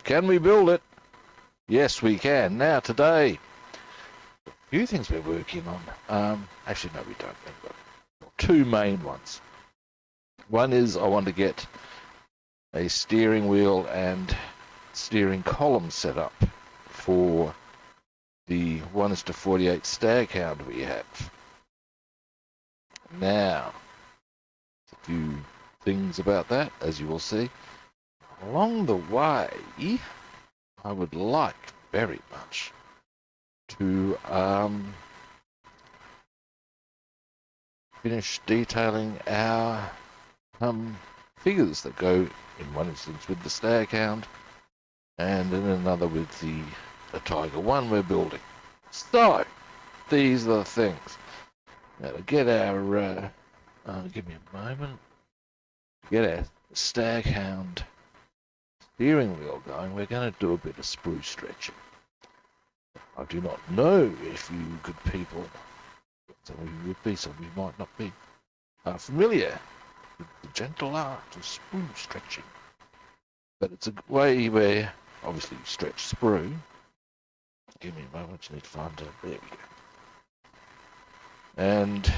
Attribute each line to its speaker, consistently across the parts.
Speaker 1: Can we build it? Yes, we can. Now, today, a few things we're working on. Actually, no, we don't. We've got two main ones. One is I want to get a steering wheel and steering column set up for the 1:48 staghound we have. Now, a few things about that, as you will see. Along the way, I would like very much to finish detailing our figures that go, in one instance with the staghound, and in another with the Tiger One we're building. So, these are the things. Now to get our, give me a moment, to get our staghound steering wheel going, we're going to do a bit of sprue stretching. I do not know if you good people, some of you would be, some of you might not be, are familiar with the gentle art of sprue stretching. But it's a way where, obviously, you stretch sprue. Give me a moment, you need to find it. There we go. And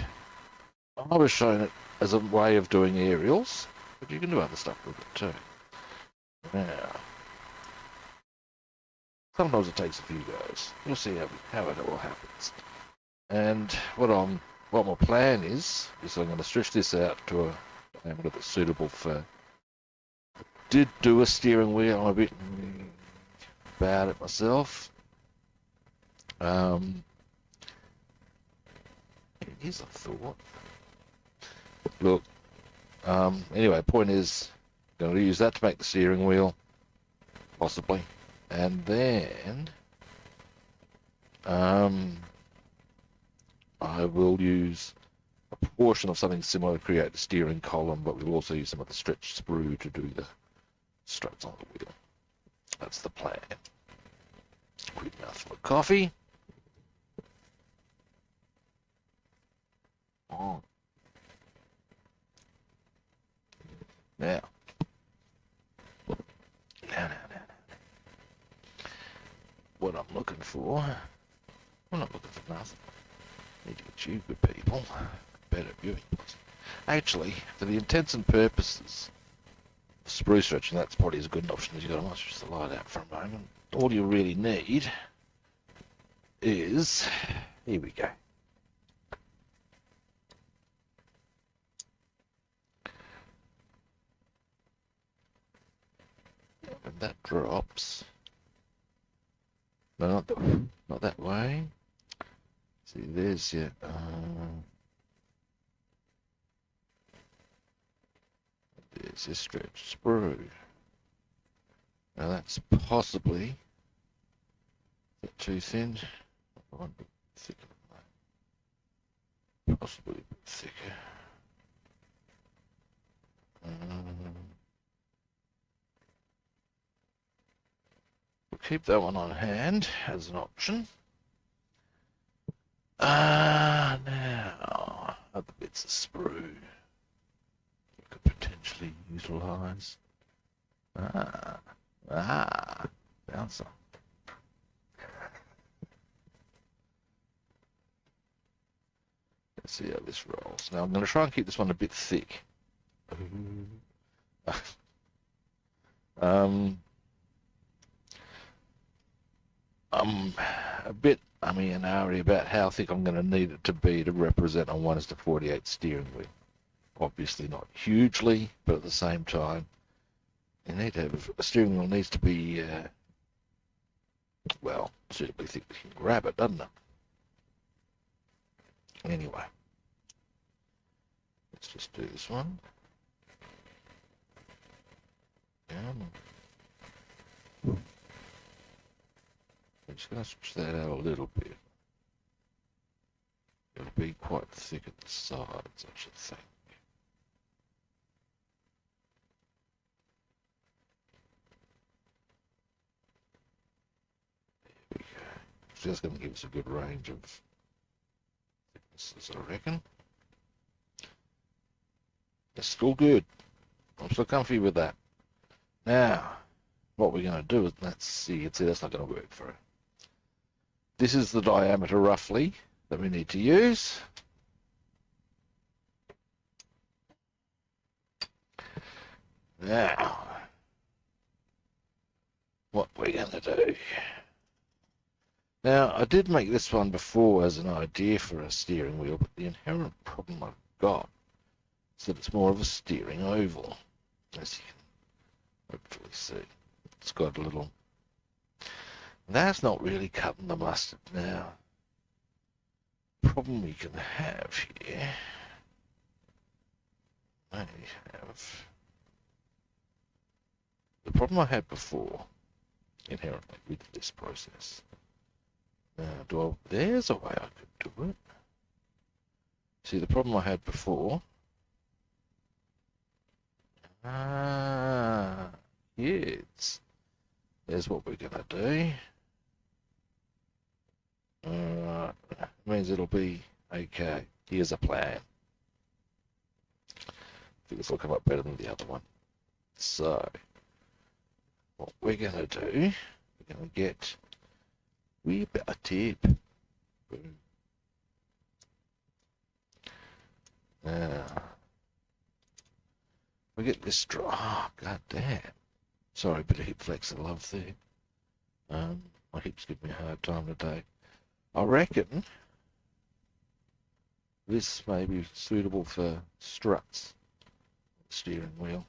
Speaker 1: I was showing it as a way of doing aerials, but you can do other stuff with it too. Now, sometimes it takes a few goes. You'll see how it all happens. And what my plan is I'm going to stretch this out to a diameter that's suitable for. I did do a steering wheel. I'm a bit about it myself. Here's a thought. Look. Anyway, point is, going to use that to make the steering wheel, possibly, and then I will use a portion of something similar to create the steering column, but we'll also use some of the stretched sprue to do the struts on the wheel. That's the plan. Quick mouthful of coffee. Oh. Now, what I'm looking for, I'm not looking for nothing. I need to get you good people better viewing. Actually, for the intents and purposes of sprue stretching, that's probably as good an option as you've got. I might switch the light out for a moment. All you really need is, here we go. And that drops. No, not that way. See, there's your. There's your stretched sprue. Now that's possibly a bit too thin. I want a bit thicker than that. Possibly a bit thicker. We'll keep that one on hand as an option. Now, other bits of sprue you could potentially utilise. Found some. Let's see how this rolls. Now I'm going to try and keep this one a bit thick. I'm a bit and ahhry about how thick I'm going to need it to be to represent a 1:48 steering wheel. Obviously not hugely, but at the same time, you need to have a steering wheel needs to be well, suitably thick that you can grab it, doesn't it? Anyway, let's just do this one. I'm just going to switch that out a little bit. It'll be quite thick at the sides, I should think. There we go. So that's going to give us a good range of thicknesses, I reckon. It's still good. I'm still comfy with that. Now, what we're going to do is, let's see, that's not going to work for it. This is the diameter roughly that we need to use. Now, what we're going to do. Now, I did make this one before as an idea for a steering wheel, but the inherent problem I've got is that it's more of a steering oval, as you can hopefully see. It's got a little... That's not really cutting the mustard now. The problem we can have here... The problem I had before, inherently, with this process... Now, there's a way I could do it. See, the problem I had before... yes. There's what we're going to do. Means it'll be okay. Here's a plan. I think this will come up better than the other one. So, what we're going to do, we're going to get wee bit of tape. Boom. Now, we get this dry. Oh, god damn. Sorry, bit of hip flex of love there. My hips give me a hard time today. I reckon this may be suitable for struts, steering wheel.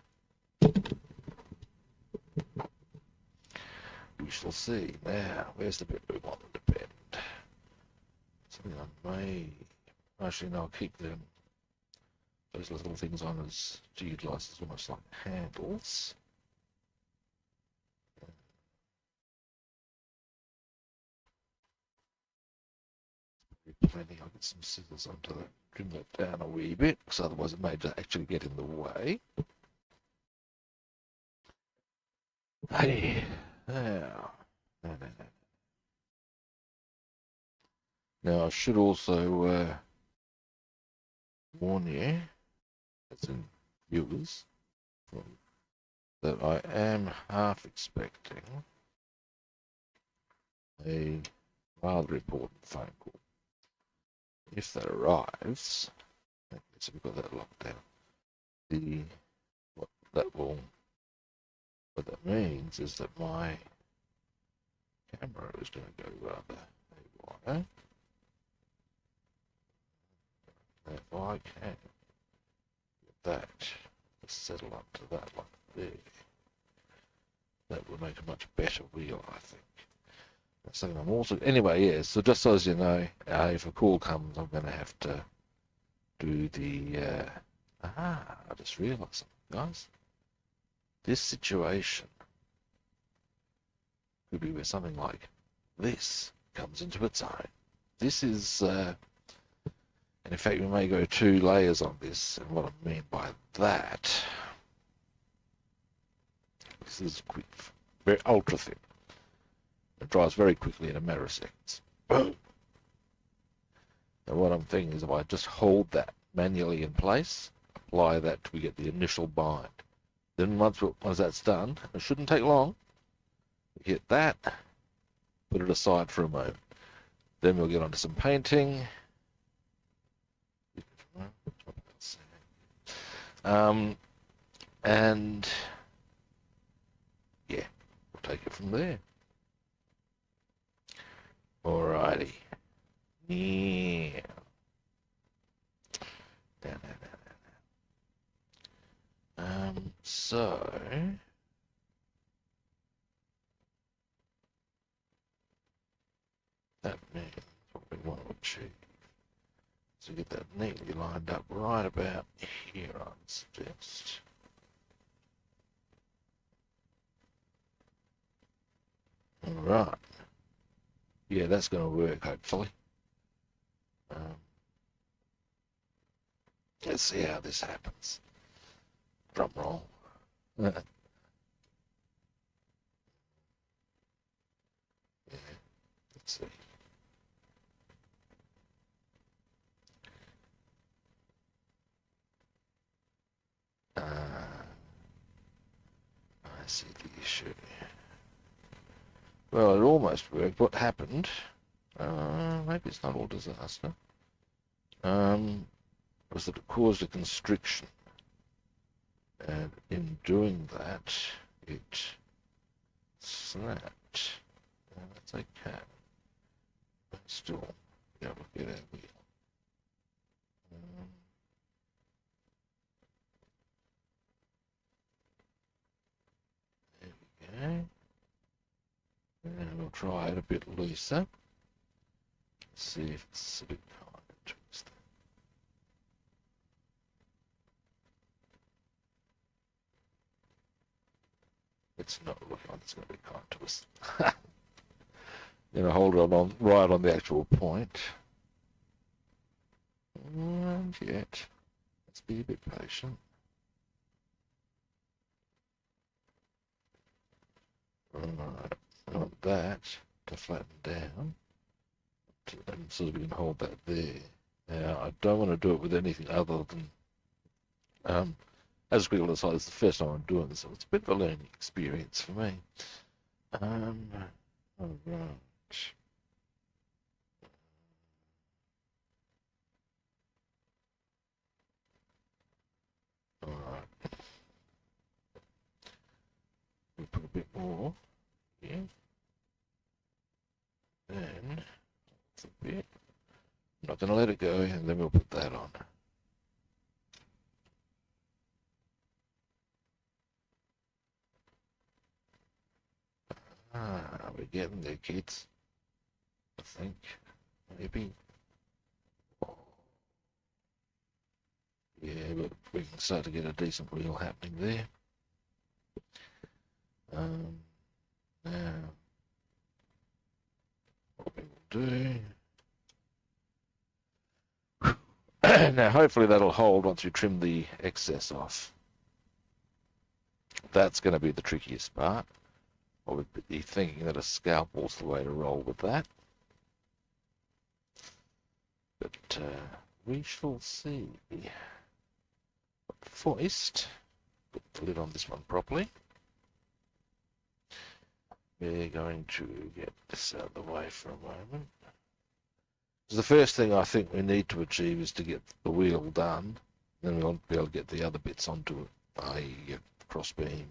Speaker 1: We shall see. Now, where's the bit we want to bend? Something I may... Actually, no, I'll keep them. Those little things on as to utilise as almost like handles. Plenty. I'll get some scissors onto that, trim that down a wee bit, because otherwise it may just actually get in the way. Hey, now, now I should also warn you, as in viewers, that I am half expecting a rather important phone call. If that arrives, so we've got that locked down. What that means is that my camera is going to go rather haywire. If I can get that settle up to that like there, that would make a much better wheel, I think. So I'm also, anyway, yeah, so just so as you know, if a call comes, I'm going to have to do the, I just realised something, guys. This situation could be where something like this comes into its own. This is, and in fact, we may go 2 layers on this, and what I mean by that, this is quick, very ultra thin. It dries very quickly in a matter of seconds. Boom! And what I'm thinking is if I just hold that manually in place, apply that till we get the initial bind. Then once that's done, it shouldn't take long, hit that, put it aside for a moment. Then we'll get onto some painting. And yeah, we'll take it from there. Alrighty. Yeah. Down. So that means what we want to achieve. So get that neatly lined up right about here, I'd suggest. Alright. Yeah, that's going to work, hopefully. Let's see how this happens. Drum roll. Yeah, let's see. I see the issue. Well, it almost worked. What happened? Maybe it's not all disaster. Was that it caused a constriction, and in doing that, it snapped. That's okay. But still, be able to get our wheel. There we go. And we'll try it a bit looser. See if it's a bit kind of twisted. It's not looking like it's going to be kind to us. Gonna hold it on right on the actual point. And yet, let's be a bit patient. Alright, I want that to flatten down. So that we can hold that there. Now, I don't want to do it with anything other than, as we all decide, it's the first time I'm doing this, so it's a bit of a learning experience for me. Alright. Alright. We'll put a bit more here. Then, it's a bit. I'm not going to let it go, and then we'll put that on. We're getting there, kids. I think. Maybe. Yeah, but we can start to get a decent wheel happening there. Now, what we will do. Now, hopefully that'll hold once we trim the excess off. That's going to be the trickiest part. I would be thinking that a scalpel's the way to roll with that. But we shall see. First, put the lid on this one properly. We're going to get this out of the way for a moment. The first thing I think we need to achieve is to get the wheel done. Then we'll be able to get the other bits onto it, i.e. cross beam,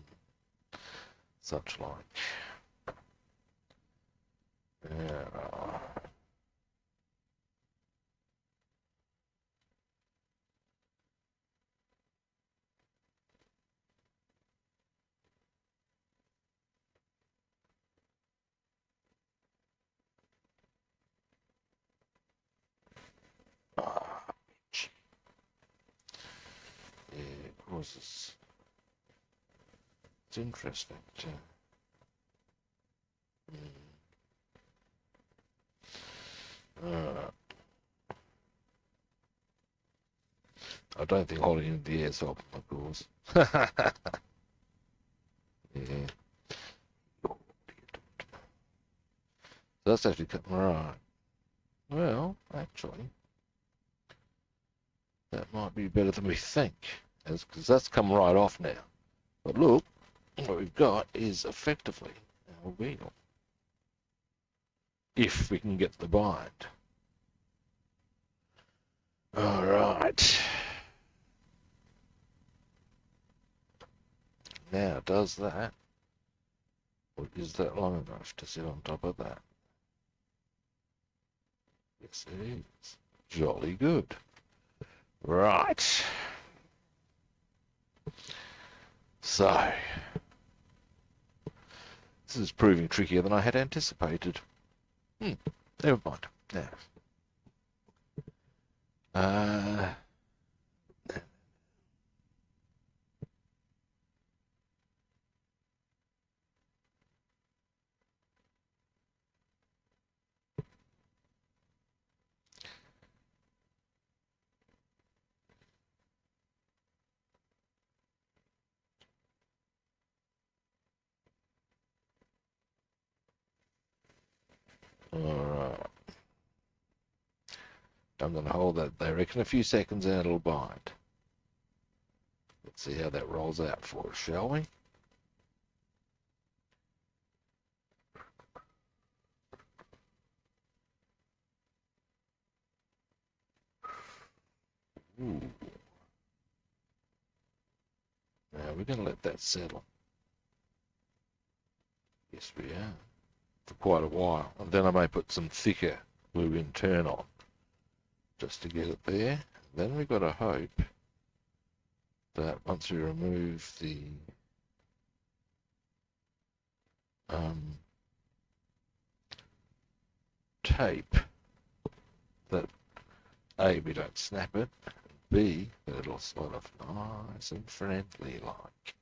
Speaker 1: such like. Yeah, of course it's interesting to I don't think holding it in the air is helping my cause. Yeah. So that's actually cutting right. Well, actually, that might be better than we think, because that's come right off now. But look, what we've got is effectively our wheel. If we can get the bind. All right. Now, does that, or is that long enough to sit on top of that? Yes, it is. Jolly good. Right. So, this is proving trickier than I had anticipated. Never mind. Now. Alright. I'm going to hold that there. I reckon a few seconds and it'll bind. Let's see how that rolls out for us, shall we? Ooh. Now we're going to let that settle. Yes, we are. For quite a while. And then I may put some thicker glue in turn on just to get it there. Then we've got to hope that once we remove the tape, that A, we don't snap it, and B, that it'll slide off nice and friendly like.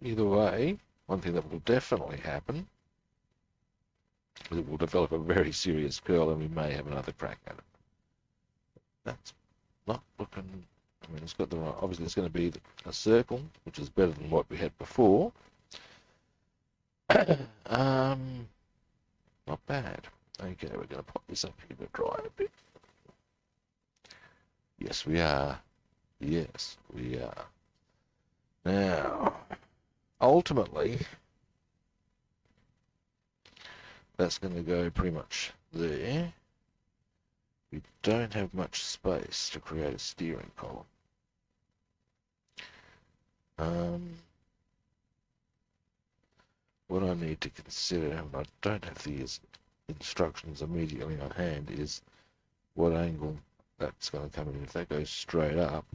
Speaker 1: Either way, one thing that will definitely happen is it will develop a very serious curl and we may have another crack at it. That's not looking, I mean, it's got the right, obviously it's going to be a circle, which is better than what we had before. Not bad. Okay, we're going to pop this up here to dry a bit. Yes, we are. Yes, we are. Now, ultimately, that's going to go pretty much there. We don't have much space to create a steering column. What I need to consider, and I don't have these instructions immediately on hand, is what angle that's going to come in. If that goes straight up,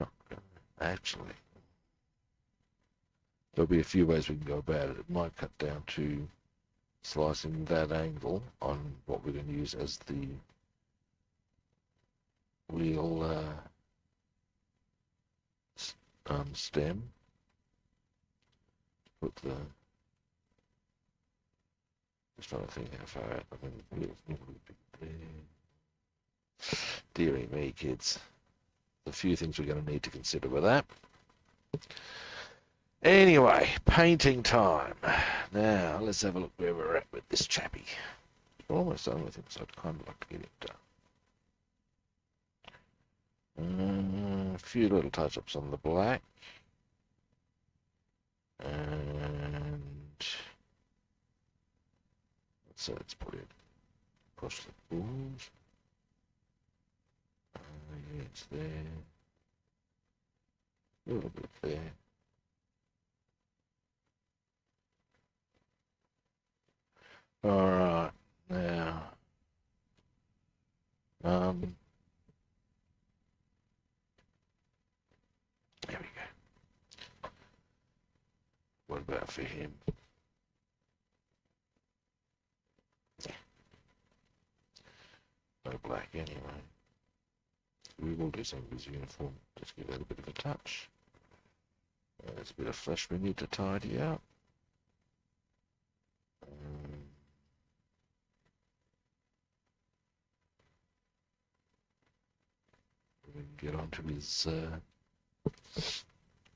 Speaker 1: not going to, actually, there'll be a few ways we can go about it. It might cut down to slicing that angle on what we're going to use as the wheel stem. Put the, just trying to think how far out. I mean, the wheel's not really big there. Dearie me, kids. There's a few things we're going to need to consider with that. Anyway, painting time. Now, let's have a look where we're at with this chappy. We're almost done with him, so I'd kind of like to get it done. A few little touch-ups on the black. And so let's put it across the balls. Yeah, it's there. A little bit there. Alright, now, there we go. What about for him? Yeah. No black anyway. We will do something with his uniform, just give that a bit of a touch. There's a bit of flesh we need to tidy up. We can get onto his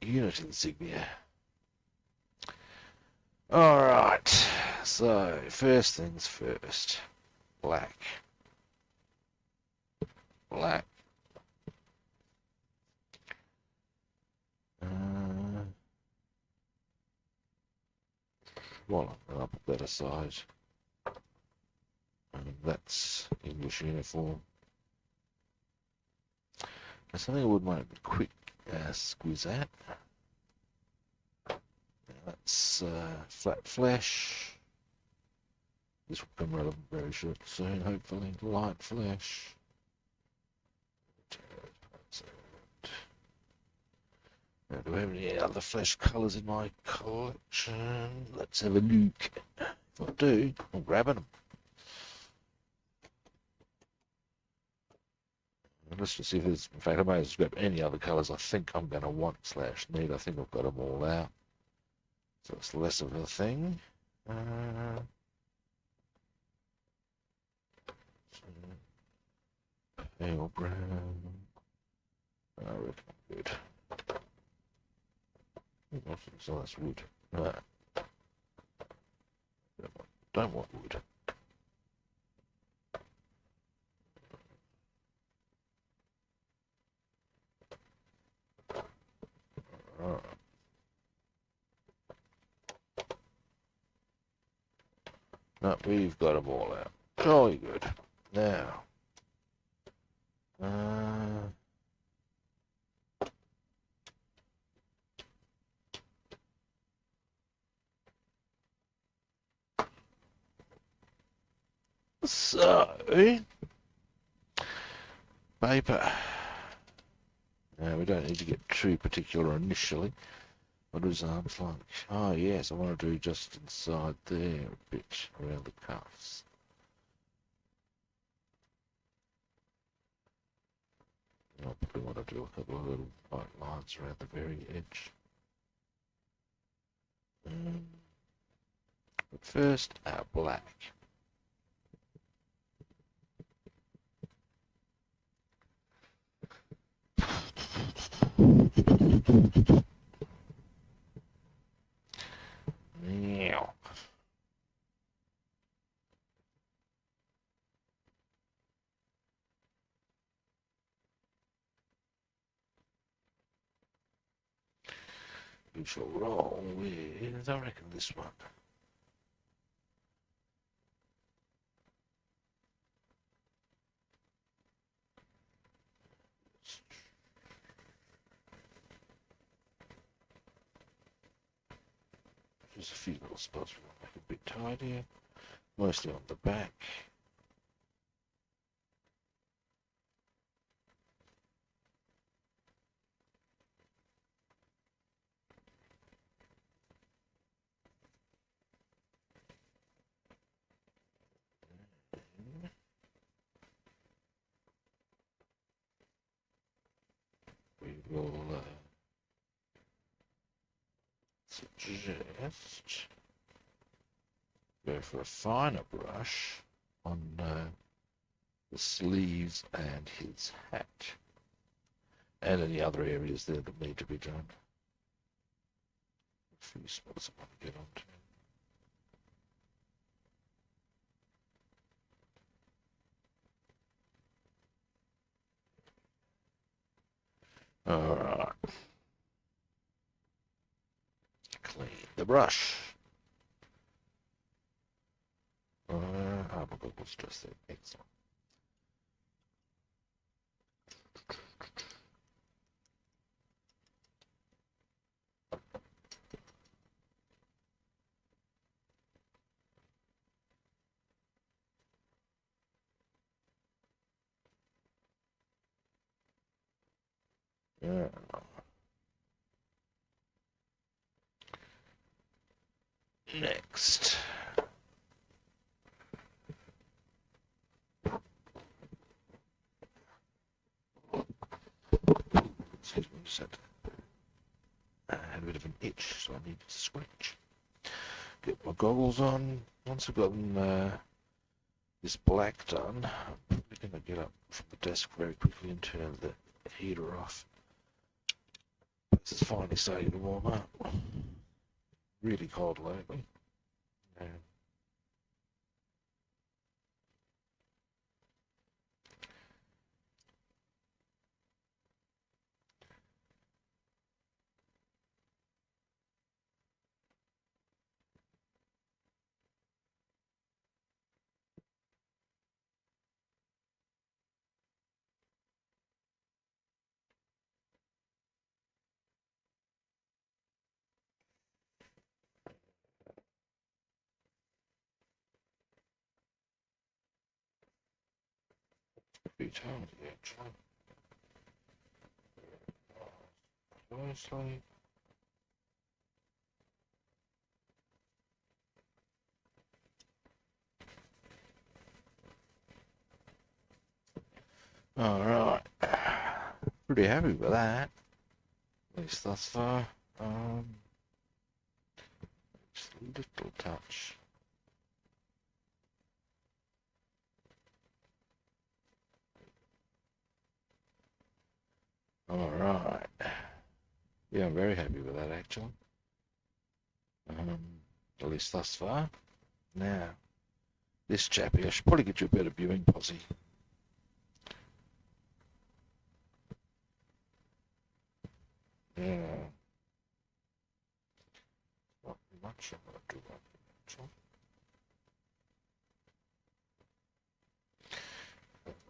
Speaker 1: unit insignia. Alright, so first things first. Black. Black. Well, I'll put that aside. And that's English uniform. Now something I would want a quick squeeze at. That's flat flesh. This will come relevant very short soon, hopefully. Light flesh. Now, do I have any other flesh colours in my collection? Let's have a look. If I do, I'm grabbing them. Let's just see if there's, in fact, I may as well grab any other colours I think I'm going to want / need. I think I've got them all out. So it's less of a thing. Pale brown. I reckon I'm good. So that's wood. Don't want wood. No, we've got them all out. Jolly good. Now, So, paper. Now we don't need to get too particular initially. What does arms like? Oh yes, I want to do just inside there a bit around the cuffs. I probably want to do a couple of little white lines around the very edge. But first, our black. Now, we shall roll with, I reckon, this one. Just a few little spots we want to make a bit tidier, mostly on the back. We will suggest go for a finer brush on the sleeves and his hat, and any other areas there that need to be done. A few spots I want to get onto. Alright. Clean the brush. My goggles just there. Excellent. Yeah. Next. Excuse me, just had a bit of an itch, so I needed to scratch. Get my goggles on. Once I've gotten this black done, I'm probably going to get up from the desk very quickly and turn the heater off. It's finally starting to warm up. Really cold lately. And be tired actually. Closely. Alright. Pretty happy with that. At least thus far. Just a little touch. Alright. Yeah, I'm very happy with that actually. At least thus far. Now, this chappie, I should probably get you a better viewing posse. Yeah. Not much I'm going to do that actually.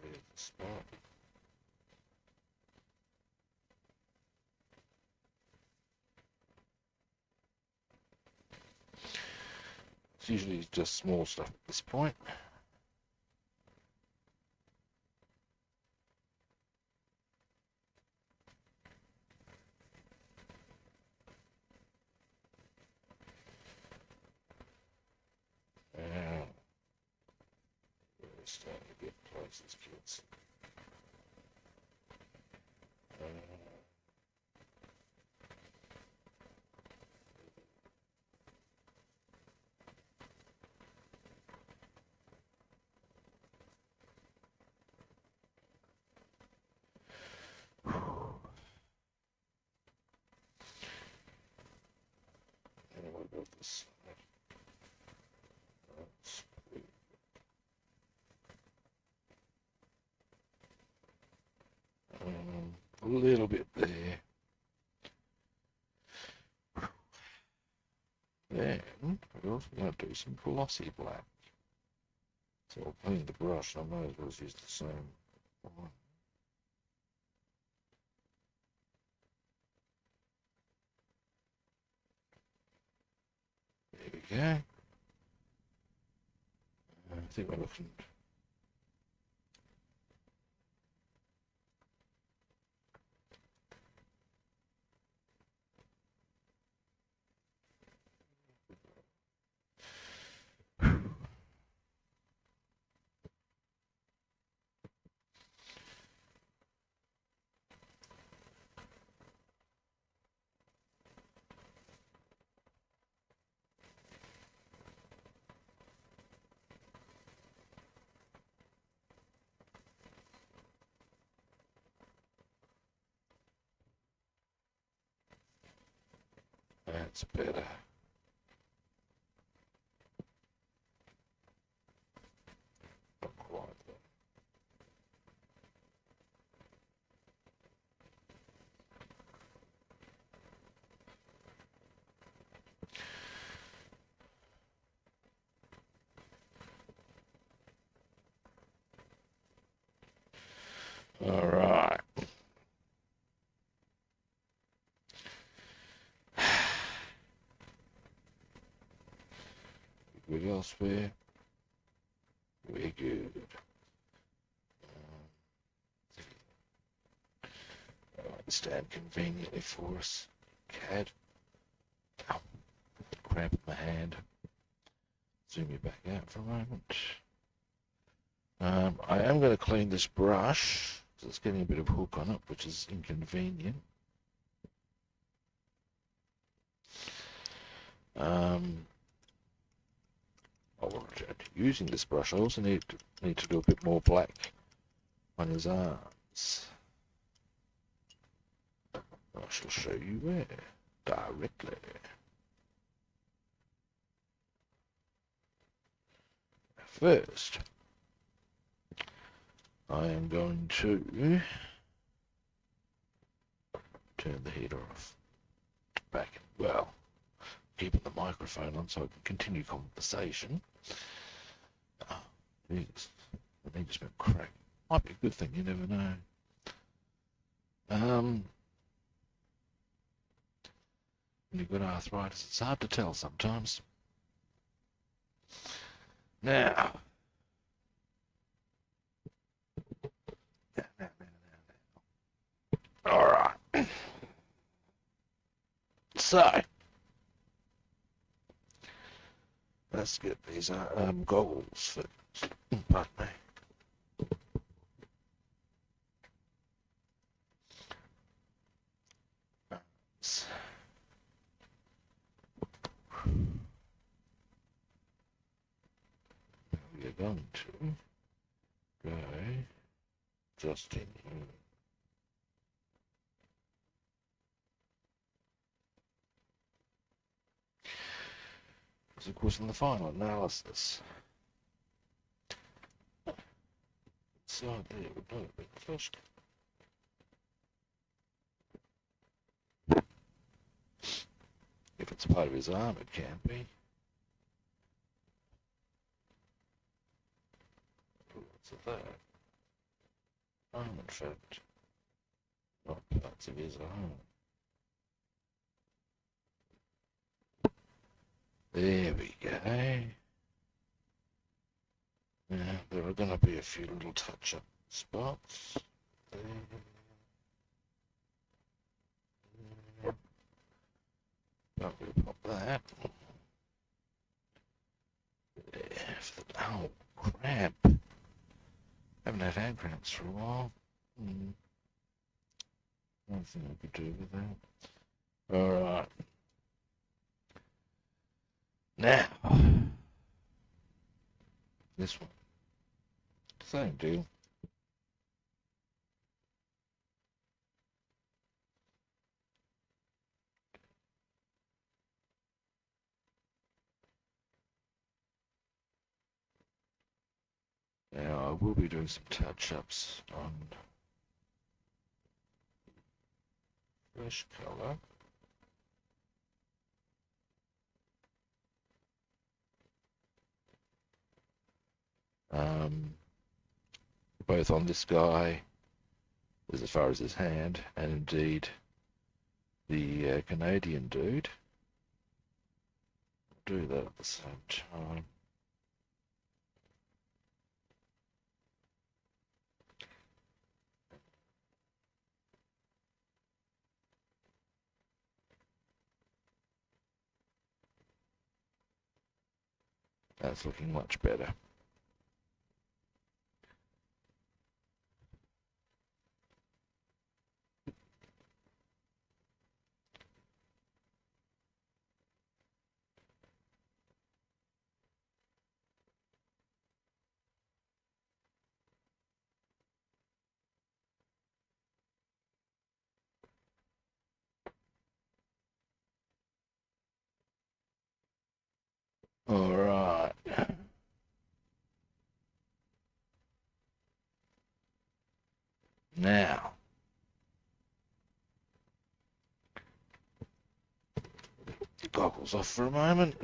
Speaker 1: Where's the spot? It's usually just small stuff at this point. starting to get places, kids. And what about this side? That's a little bit there. Then we're also going to do some glossy black. So I'll clean the brush. I might as well use the same one. There we go. I think we're looking. That's better. Not quite there. All right. Good elsewhere. We're good. Stand conveniently for us. CAD. Ow. Cramp in my hand. Zoom you back out for a moment. I am going to clean this brush, because it's getting a bit of hook on it, which is inconvenient. Using this brush, I also need to do a bit more black on his arms. I shall show you where directly. First, I am going to turn the heater off. Back, well, keeping the microphone on so I can continue conversation. Oh, Jesus, I need to smell crack. Might be a good thing, you never know. When you've got arthritis, it's hard to tell sometimes. Now. All right. So, let's get these goggles first. Pardon me. We're going to go just in here. Because of course in the final analysis, inside there would not have been first. If it's part of his arm, it can be. What's that? Armoured, in fact, not parts of his arm. There we go. Now, there are going to be a few little touch-up spots. There. But we'll pop that. There. Oh, crap. Haven't had hand cramps for a while. Nothing I could do with that. Alright. Now, this one. Same deal. Now, I will be doing some touch-ups on flesh colour. Both on this guy, as far as his hand, and indeed the Canadian dude. I'll do that at the same time. That's looking much better. All right. Now, goggles off for a moment.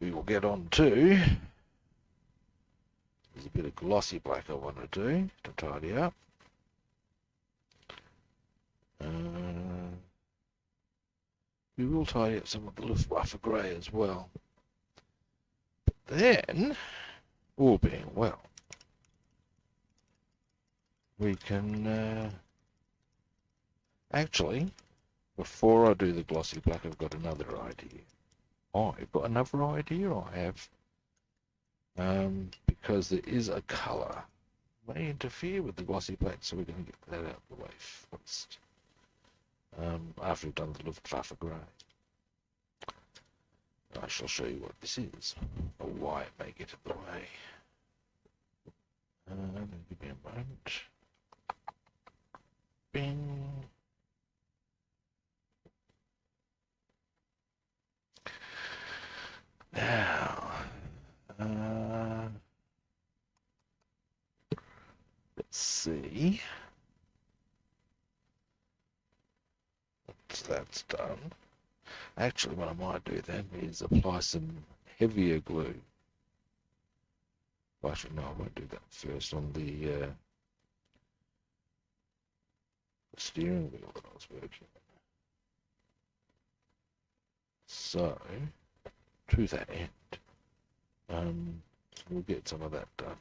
Speaker 1: We will get on to, there's a bit of glossy black I want to do to tidy up. We will tidy up some of the Luftwaffe grey as well. But then, all being well, we can actually, before I do the glossy black, I've got another idea. I've got another idea I have, because there is a colour may interfere with the glossy black, so we're going to get that out of the way first. After we've done the Luftwaffe grey. I shall show you what this is, or why it may get in the way. Give me a moment. Bing. Now, let's see. Once that's done, actually what I might do then is apply some heavier glue. Actually, no, I won't do that first on the steering wheel that I was working on. So, to that end, we'll get some of that done.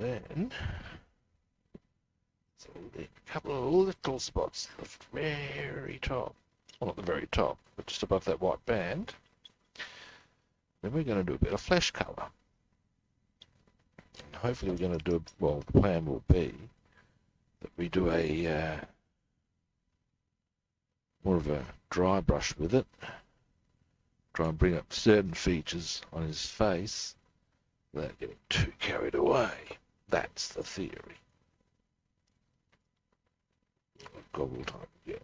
Speaker 1: Then, so a couple of little spots at the very top. Well, not the very top, but just above that white band. Then we're going to do a bit of flesh colour. And hopefully we're going to do, well, the plan will be that we do a more of a dry brush with it. Try and bring up certain features on his face without getting too carried away. That's the theory. Gobble time again.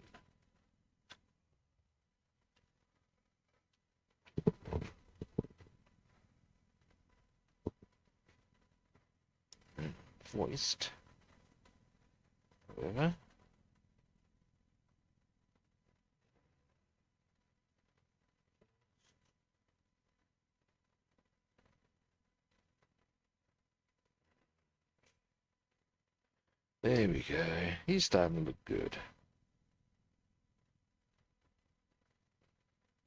Speaker 1: Voiced. However. There we go. He's starting to look good.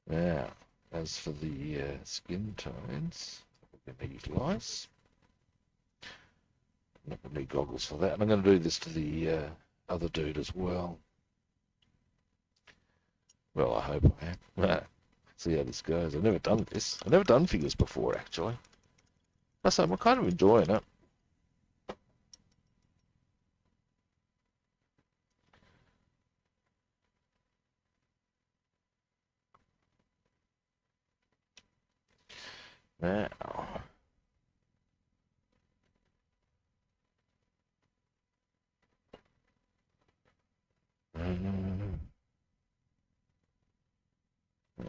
Speaker 1: Now, as for the skin tones, we're going to utilise. I'm not going to need goggles for that. And I'm going to do this to the other dude as well. Well, I hope I am. See how this goes. I've never done this. I've never done figures before, actually. So I'm kind of enjoying it. Now,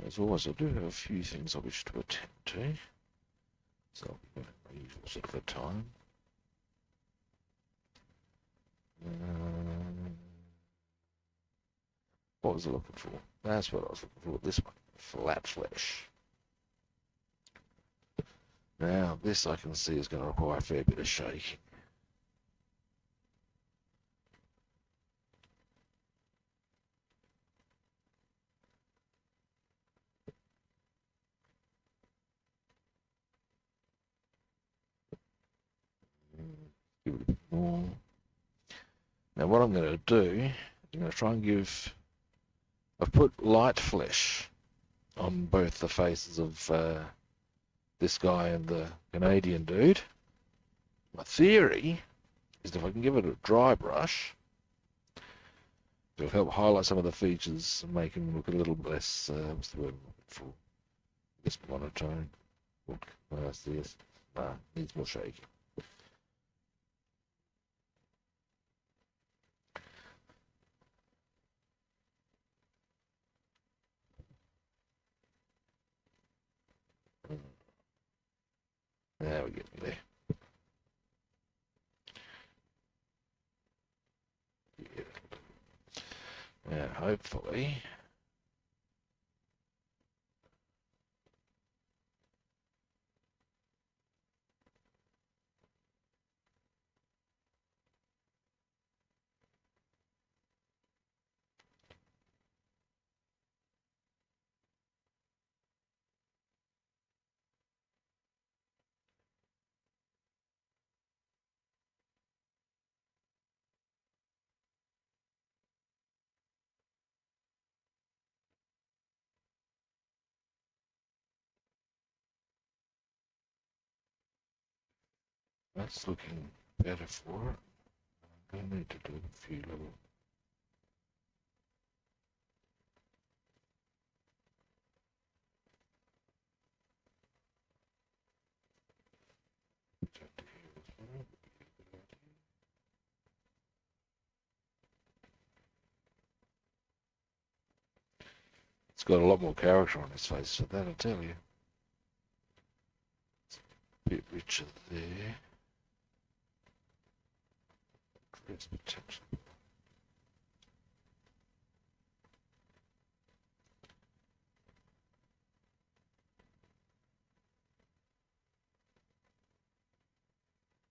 Speaker 1: as always, I do have a few things I wish to attend to. So I'll be going my usual sort of a time. What was I looking for? That's what I was looking for. This one, flat flesh. Now, this I can see is going to require a fair bit of shaking. Give it a bit more. Now, what I'm going to do, I'm going to try and give... I've put light flesh on both the faces of this guy and the Canadian dude. My theory is that if I can give it a dry brush, it'll help highlight some of the features and make him look a little less, what's the word I'm looking for? This monotone. That's this. Needs more shaking. There we get me there. Yeah. Now, hopefully... That's looking better for it. I'm going to need to do a few little... It's got a lot more character on his face, so that'll tell you. It's a bit richer there. Creates potential.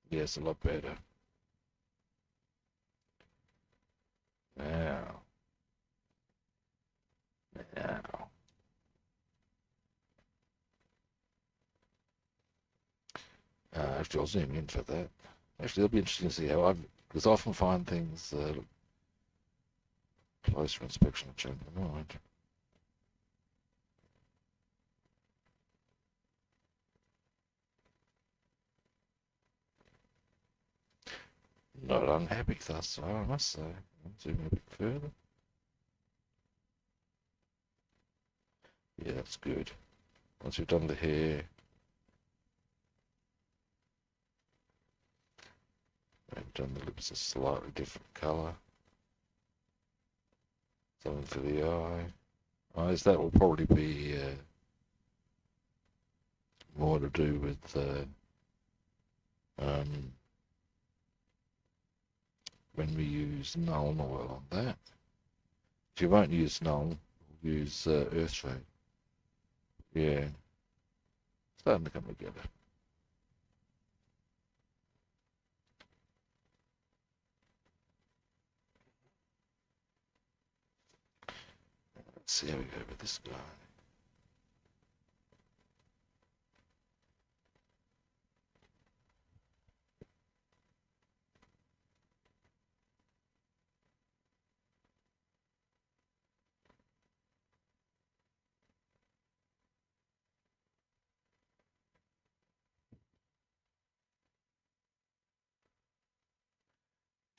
Speaker 1: Yes, a lot better. Now. Actually, I'll zoom in for that. Actually, it'll be interesting to see how because I often find things closer inspection will change my mind. Not unhappy thus far, I must say. I'll zoom in a bit further. Yeah, that's good. Once you've done the hair, and done the lips a slightly different colour. Something for the eye. Eyes, that will probably be more to do with when we use Nuln oil on that. If you won't use Nuln, we'll use Earthshade. Yeah, starting to come together. Let's see how we go with this guy.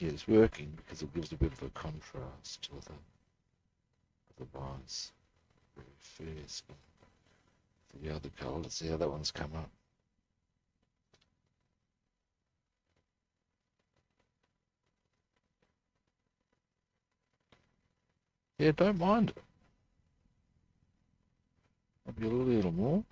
Speaker 1: Yeah, it's working because it gives a bit of a contrast to the bars. Very fair skin. The other colour, let's see how that one's come up. Yeah, don't mind it. Maybe a little more.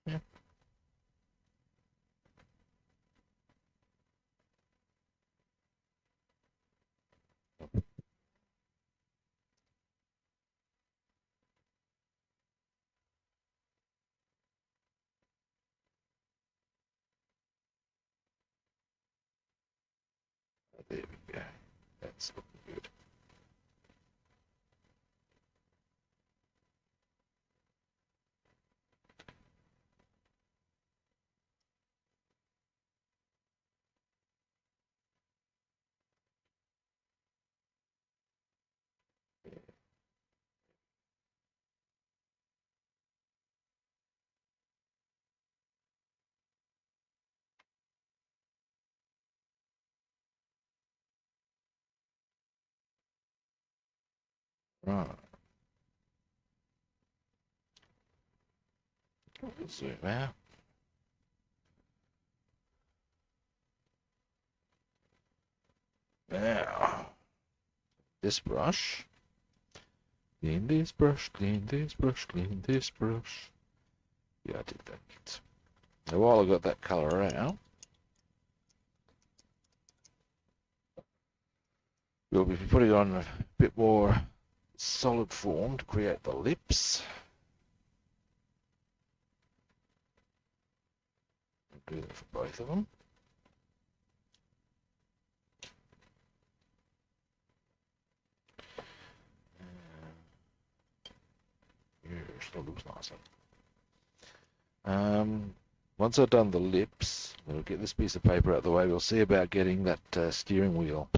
Speaker 1: Yeah. There we go. That's looking good. Right. Zoom out. Now, this brush. Clean this brush, clean this brush, clean this brush. Yeah, I did that. Now, while I got that colour out, we'll be putting on a bit more solid form to create the lips. I'll do that for both of them. Yes, that looks nice. Once I've done the lips, we'll get this piece of paper out of the way. We'll see about getting that steering wheel.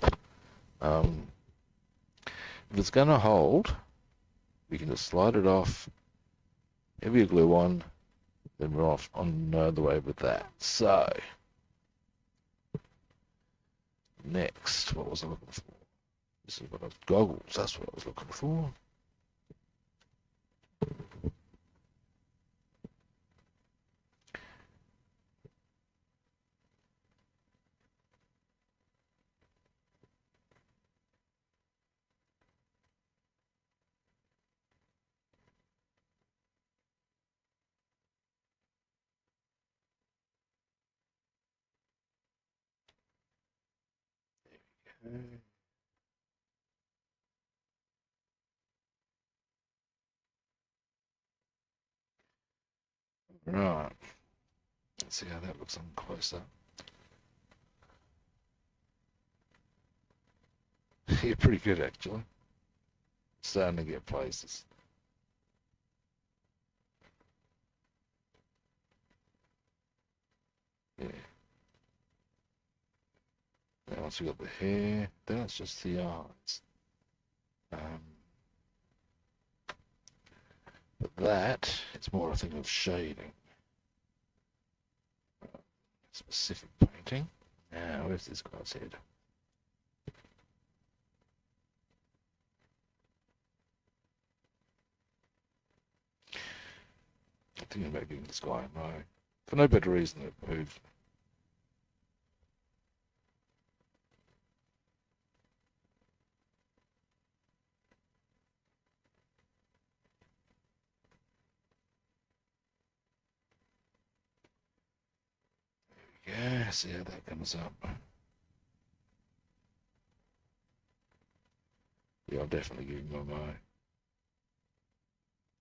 Speaker 1: If it's going to hold, we can just slide it off, heavier glue on, then we're off on the way with that. So, next, what was I looking for? This is what goggles, that's what I was looking for. Okay. Right, let's see how that looks on close up. Yeah, pretty good actually. Starting to get places. Yeah. Now once we got the hair, then it's just the eyes. But that, it's more a thing of shading. Specific painting. Now, where's this guy's head? I'm thinking about giving this guy a no. For no better reason than it moved. Yeah, see how that comes up. Yeah, I'll definitely give him a no.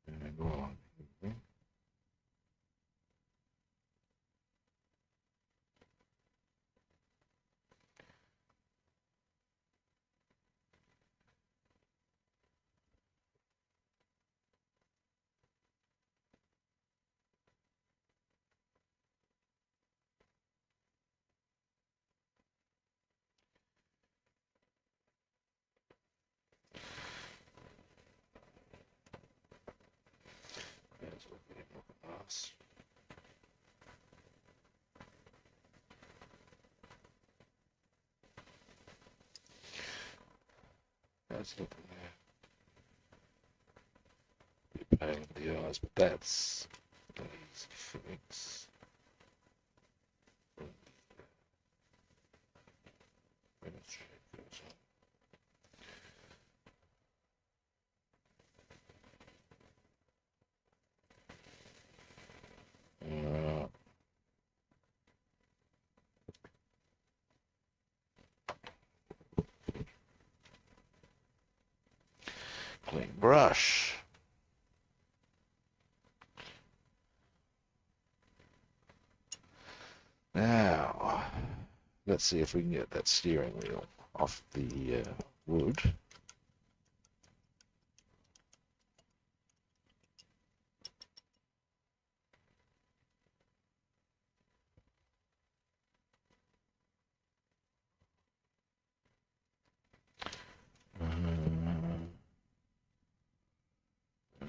Speaker 1: And right. That's what we look at us. That's looking a bit pain in the eyes, but that's an easy fix. Uh, Clean brush. Now, let's see if we can get that steering wheel off the wood.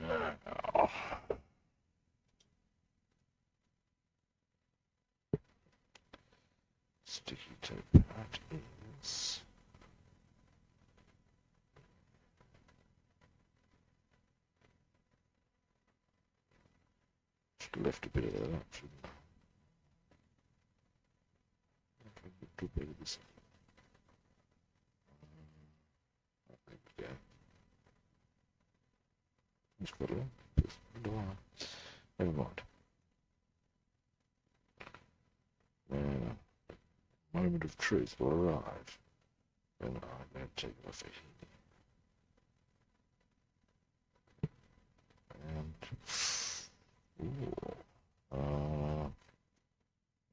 Speaker 1: Now, sticky tape part is. Should have left a bit of that up, shouldn't I? Do a bit of this. There we go. Just got a little. Never mind. Moment of truth will arrive. And I'm going to take it off here. And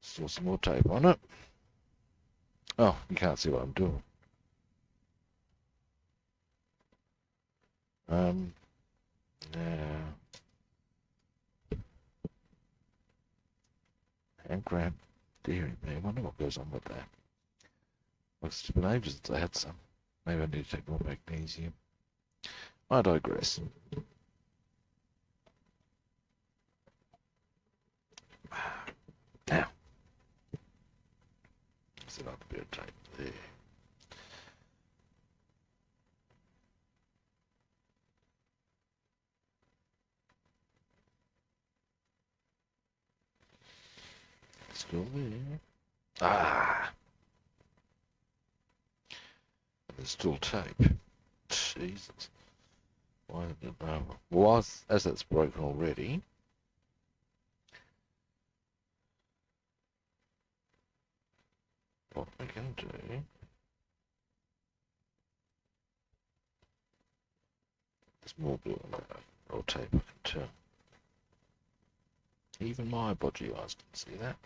Speaker 1: still some more tape on it. Oh, you can't see what I'm doing. Now, hand cramp, dearie me. I wonder what goes on with that. Well, it's been ages since I had some. Maybe I need to take more magnesium. I digress. Now, set up a bit of tape there. Still there. Ah! There's still tape. Jesus. Why did it know? Well, as that's broken already. What we can do. There's more blue on that or tape I can turn. Even my bodgy eyes can see that.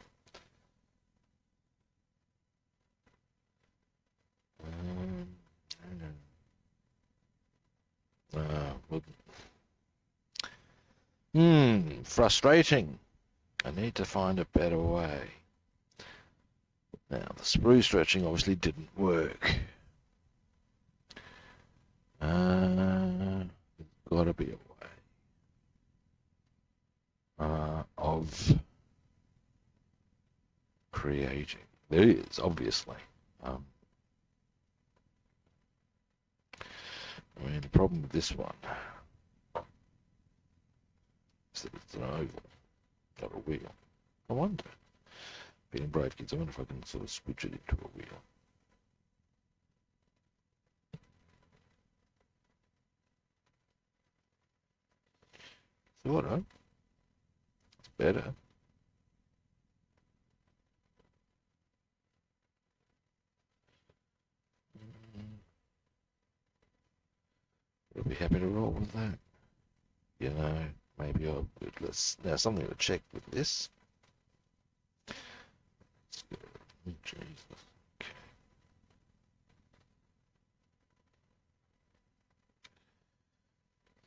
Speaker 1: Frustrating. I need to find a better way. Now, the sprue stretching obviously didn't work. There's got to be a way of creating. There is, obviously. I mean, the problem with this one is that it's an oval, not a wheel. I wonder, being brave kids, I wonder if I can sort of switch it into a wheel. Sort of. It's better. I'll be happy to roll with that. you know, maybe I'll let's now something to check with this. Let's go. Oh, Jesus. Okay.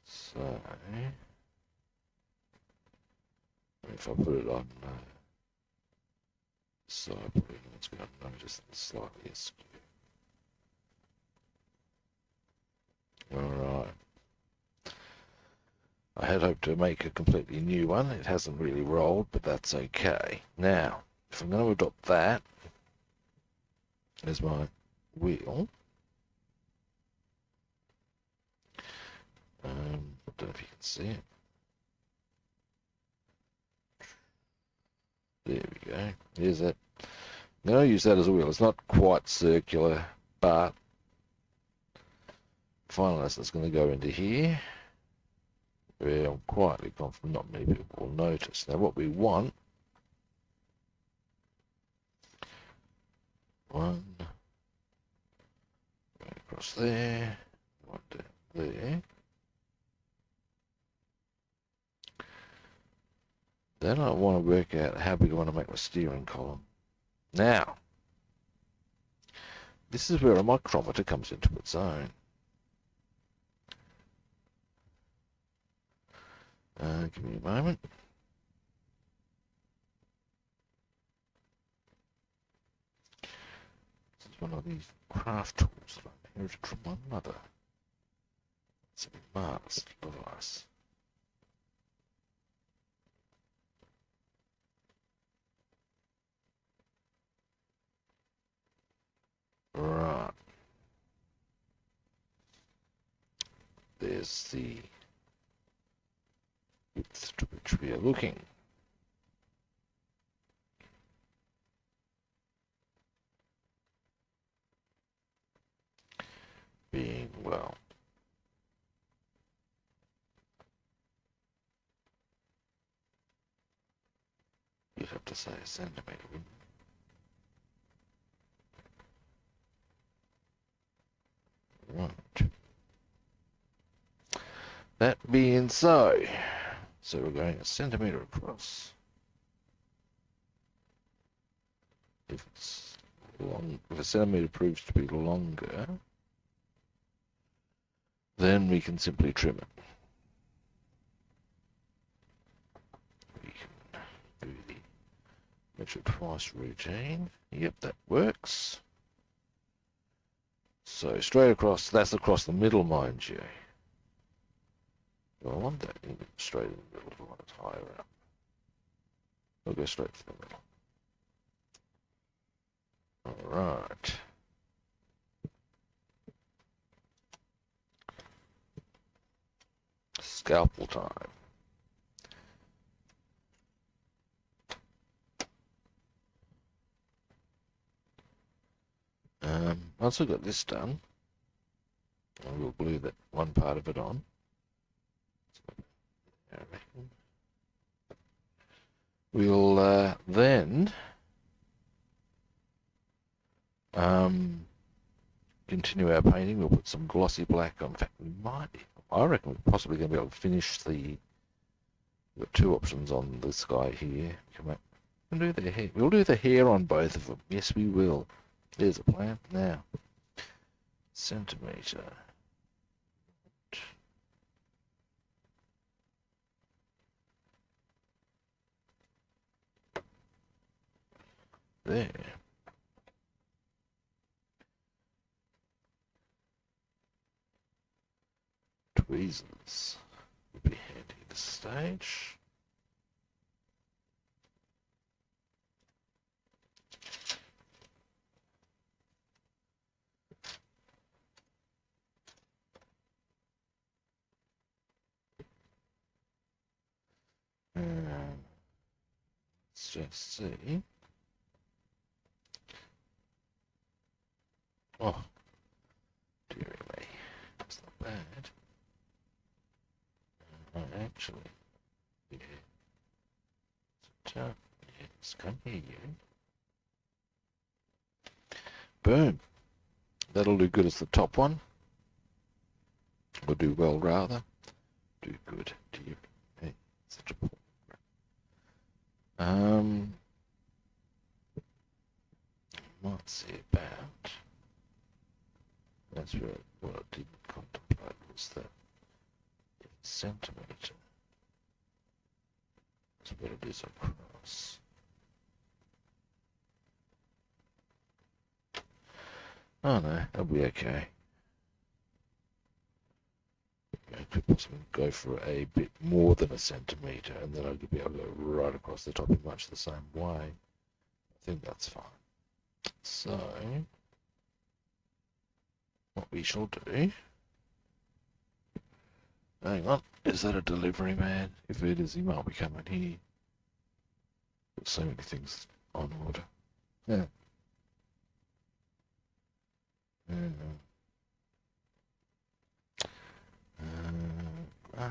Speaker 1: So if I put it on side, probably no one's going to notice it's slightly askew. Alright. I had hoped to make a completely new one. It hasn't really rolled, but that's okay. Now, if I'm going to adopt that as my wheel, I don't know if you can see it. There we go. Here's it. I'm going to use that as a wheel. It's not quite circular, but finally it's going to go into here, where I'm quietly confident not many people will notice. Now what we want, one, right across there, one down there. Then I want to work out how big I want to make my steering column. Now, this is where a micrometer comes into its own. Give me a moment. This is one of these craft tools that I inherited from my mother. It's a marvelous device. Right. There's the width to which we are looking. Being, well, you'd have to say a centimetre, wouldn't you? Right. That being so we're going a centimetre across. If it's long, if a centimetre proves to be longer, then we can simply trim it. We can do the measure twice routine. Yep, that works. So straight across, that's across the middle, mind you. I want that straight in the middle. I want it higher up. We'll go straight to the middle. Alright. Scalpel time. Once I've got this done, I will glue that one part of it on. We'll then continue our painting. We'll put some glossy black on. In fact, we might, I reckon we're possibly going to be able to finish the, we've got two options on this guy here. Come up and do the hair. We'll do the hair on both of them. Yes, we will. There's a plan. Now, centimetre. There. Tweezers would be handy at this stage. Let's just see. Oh, dearie me, that's not bad. Actually, yeah. So, yes, come here, you. Boom. That'll do good as the top one. Or do well, rather. Do good to you. Might see about. That's what I didn't contemplate was that centimetre is what it is across. Oh no, that'll be okay. I could possibly go for a bit more than a centimetre, and then I could be able to go right across the top in much the same way. I think that's fine. So, what we shall do... Hang on, is that a delivery man? If it is, he might be coming here. Got so many things on order. Yeah. Ah.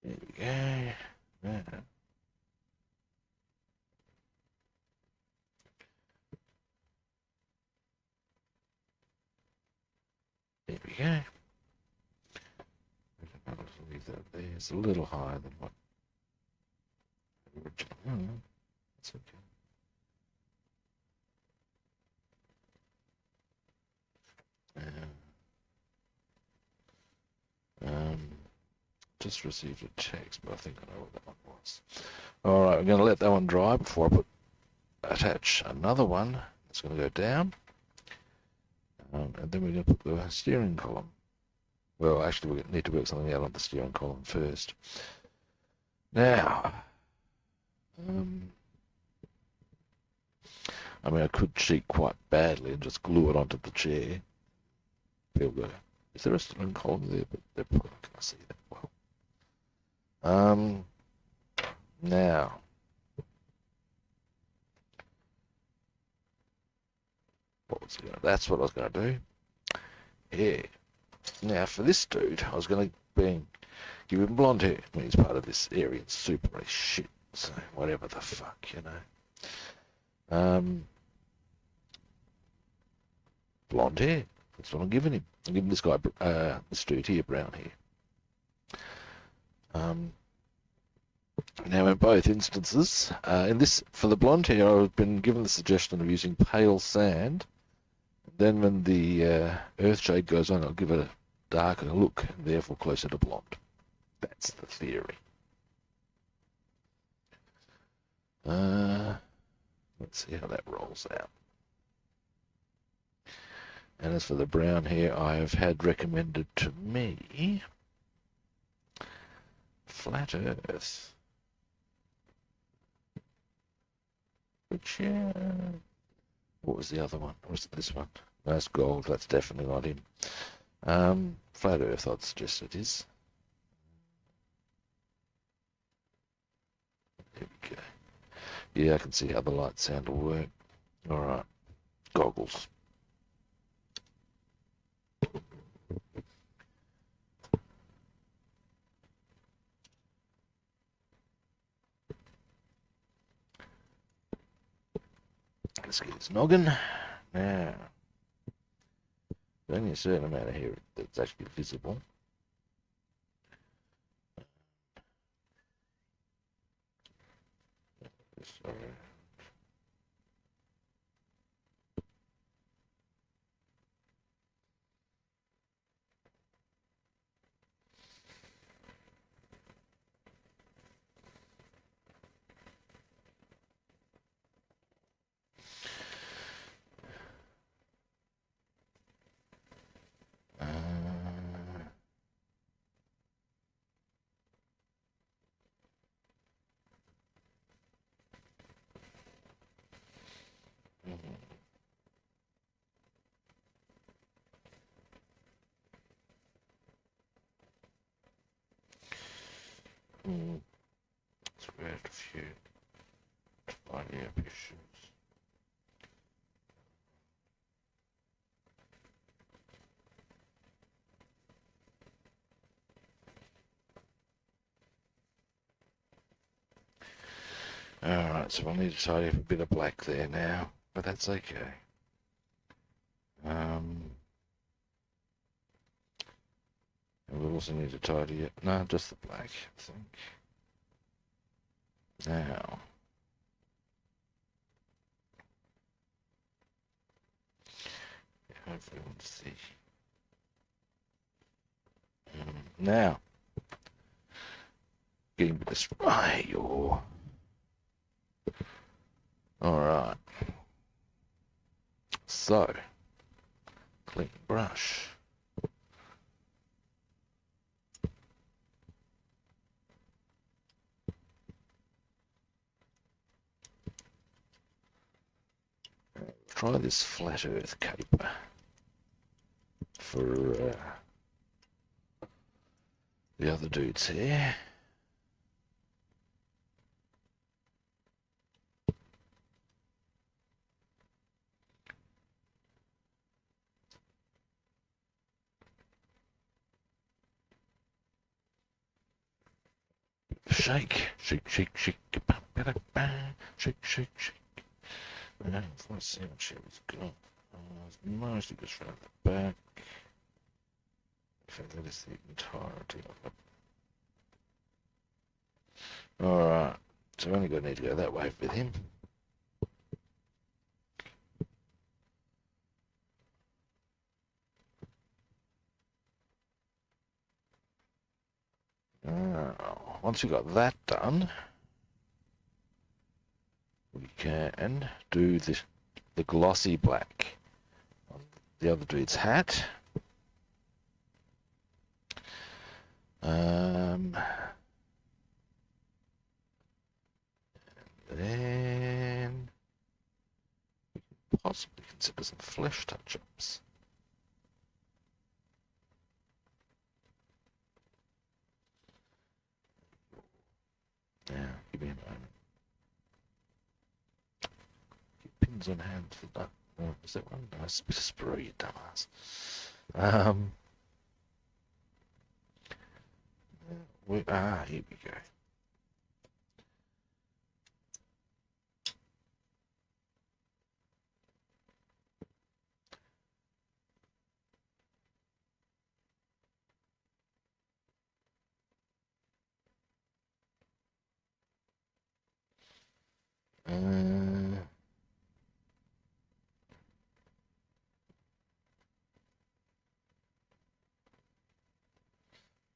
Speaker 1: There we go. Yeah. There we go. I'll leave that there. It's a little higher than what original. Oh, that's okay. Just received a text, but I think I know what that one was. All right, I'm going to let that one dry before I attach another one. It's going to go down. And then we're going to put the steering column. Well, actually, we need to work something out on the steering column first. Now, I mean, I could cheat quite badly and just glue it onto the chair. There we go. Is there a steering column there? But they're probably not going to see that well. Now, that's what I was going to do. Yeah. Now, for this dude, I was going to give him blonde hair. I mean, he's part of this Aryan super race shit, so whatever the fuck, you know. Blonde hair. That's what I'm giving him. I'm giving this guy, this dude here, brown hair. Now, in both instances, for the blonde hair, I've been given the suggestion of using pale sand. Then when the earth shade goes on, I'll give it a darker look, and therefore closer to blonde. That's the theory. Let's see how that rolls out. And as for the brown hair, I have had recommended to me flat earth. Which, what was the other one? Or was it this one? That's gold. That's definitely not him. Flat earth, I'd suggest it is. There we go. Yeah, I can see how the light sound will work. All right. Goggles. Let's get his noggin. Now, there's only a certain amount of hair that's actually visible. Sorry. Let's add a few tiny issues. Alright, so I'll need to tidy up a bit of black there now, but that's okay. And we'll also need to tidy it. No, just the black, I think. Now. Hopefully we'll see. Now. Getting this right, you're... Alright. So. Clean brush. Try this flat earth caper for the other dudes here. Shake, shake, shake, shake, shake, shake, shake. Let's see what she's got. It's mostly just around the back. In fact, that is the entirety of it. Alright, so we're only going to need to go that way with him. Once we've got that done, we can do the glossy black on the other dude's hat. And then we can possibly consider some flesh touch-ups. Now, give me a moment. Keep pins on hand for that. Oh, is that one? Nice bit of sprue, you dumbass. Here we go.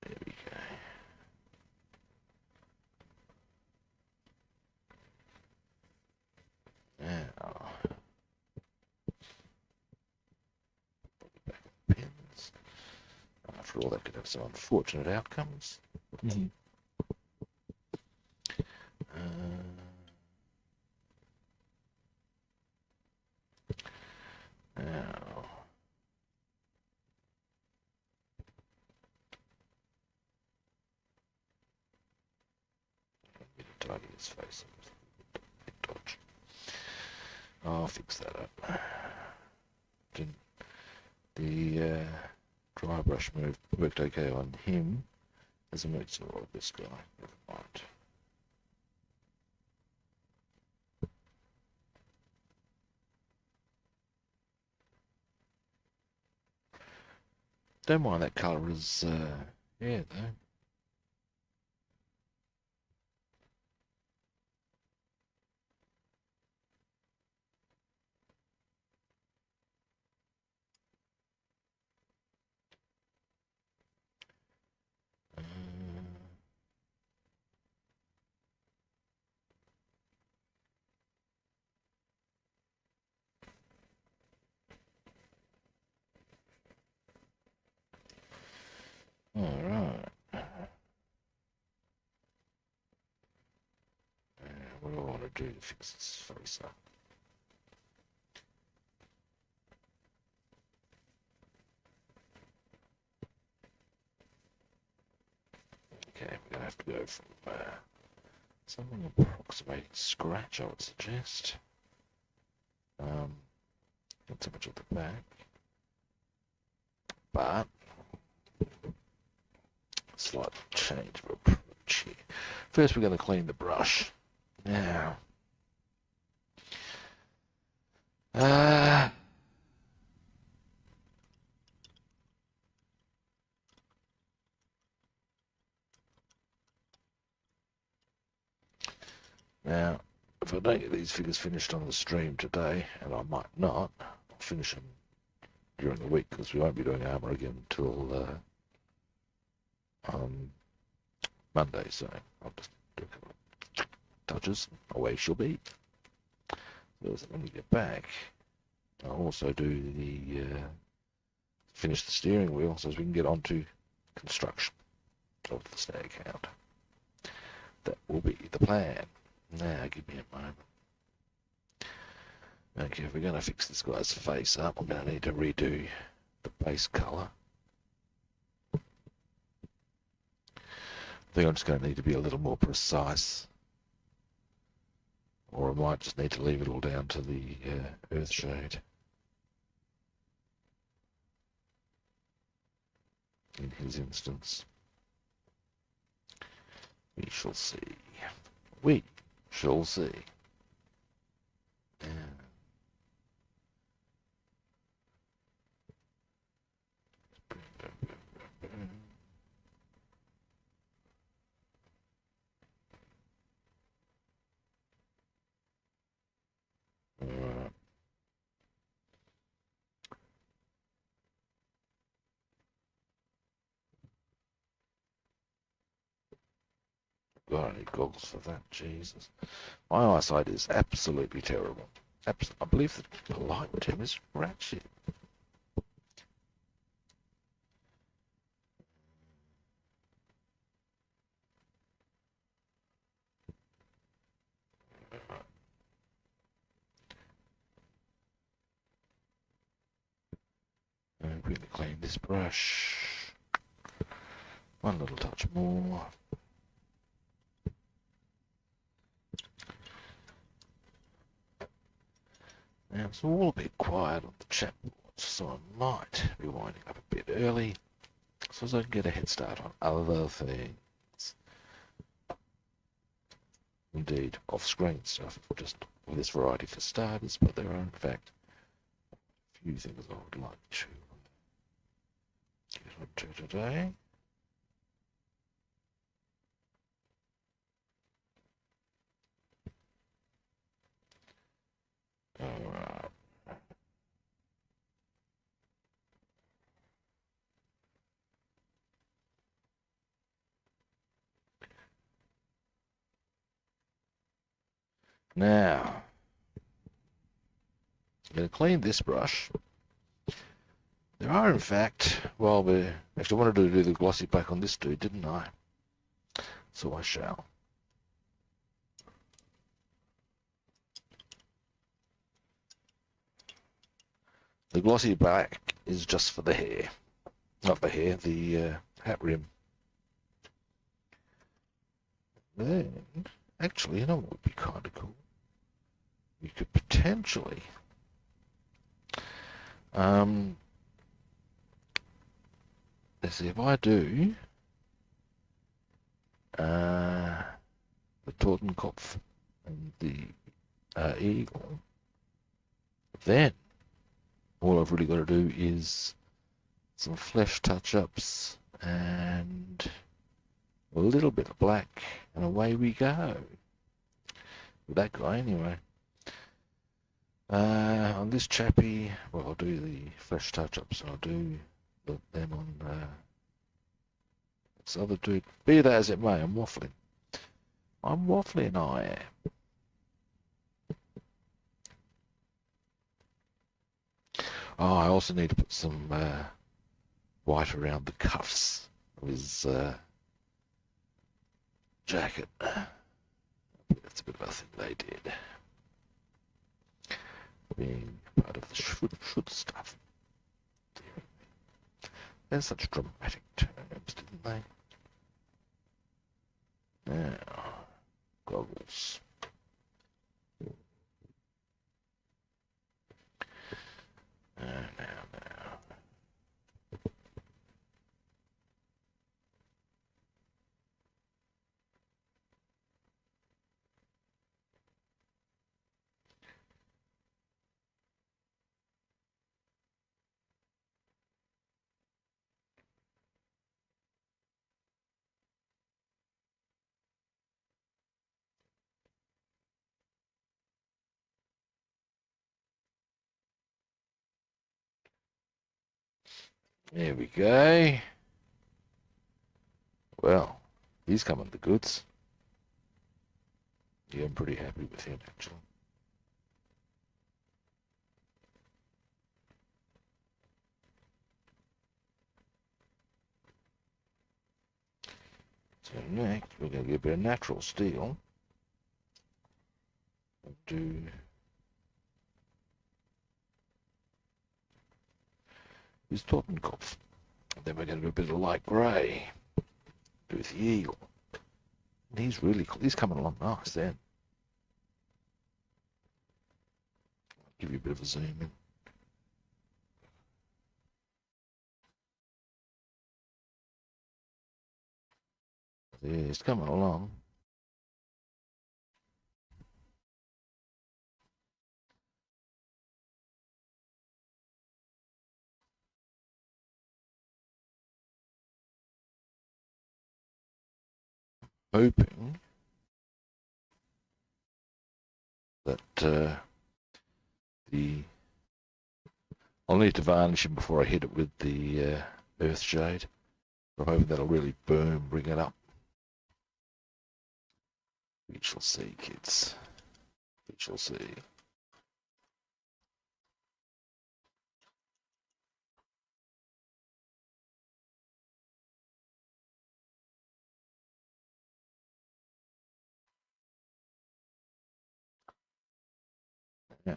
Speaker 1: There we go. Now, back on pins. After all, that could have some unfortunate outcomes. Now, I'm going to tidy his face up. Bit dodge. I'll fix that up. The dry brush move worked okay on him. Hasn't worked so well with this guy. Never mind. Don't mind that colour is yeah though. Alright. What do I want to do to fix this face up? Okay, we're going to have to go from something approximating scratch, I would suggest. Not so much at the back, but slight change of approach here. First, we're going to clean the brush. Now, Now, if I don't get these figures finished on the stream today, and I might not, I'll finish them during the week because we won't be doing armour again until on Monday. So I'll just do a couple of touches. Away she'll be. So when we get back, I'll also do the finish the steering wheel so as we can get on to construction of the stag hound. That will be the plan. Now, give me a moment. Okay, if we're going to fix this guy's face up, I'm going to need to redo the base colour. I think I'm just going to need to be a little more precise. Or I might just need to leave it all down to the earth shade. In his instance. We shall see. We shall see. Yeah. Alright. Got any goggles for that? Jesus. My eyesight is absolutely terrible. I believe that the light term is ratchet. I'm going to clean this brush. One little touch more. Now it's all a bit quiet on the chat board, so I might be winding up a bit early so as I can get a head start on other things. Indeed, off-screen stuff, just this variety for starters, but there are in fact a few things I would like to get onto today. Alright. Now, I'm going to clean this brush. There are, in fact, well, we actually wanted to do the glossy black on this dude, didn't I? So I shall. The glossy black is just for the hair. Not the hair, the hat rim. Then, actually, you know what would be kind of cool? We could potentially let's see, if I do the Totenkopf and the eagle, then all I've really got to do is some flesh touch-ups and a little bit of black, and away we go. With that guy, anyway. On this chappie, well, I'll do the flesh touch-ups, and I'll do them on this other dude. Be that as it may, I'm waffling. I'm waffling, I am. Oh, I also need to put some white around the cuffs of his jacket. That's a bit of a thing they did. Being part of the should stuff. There's such dramatic terms, didn't they? Now, goggles. Now. There we go. Well, he's coming the goods. Yeah, I'm pretty happy with him, actually. So next, we're going to get a bit of natural steel. We'll do his Totenkopf. And then we're going to do a bit of light grey. Do the eagle. And he's really cool. He's coming along nice then. I'll give you a bit of a zoom in. Yeah, he's coming along. Hoping that I'll need to varnish him before I hit it with the earth shade. I'm hoping that'll really bring it up. We shall see, kids. We shall see. Now,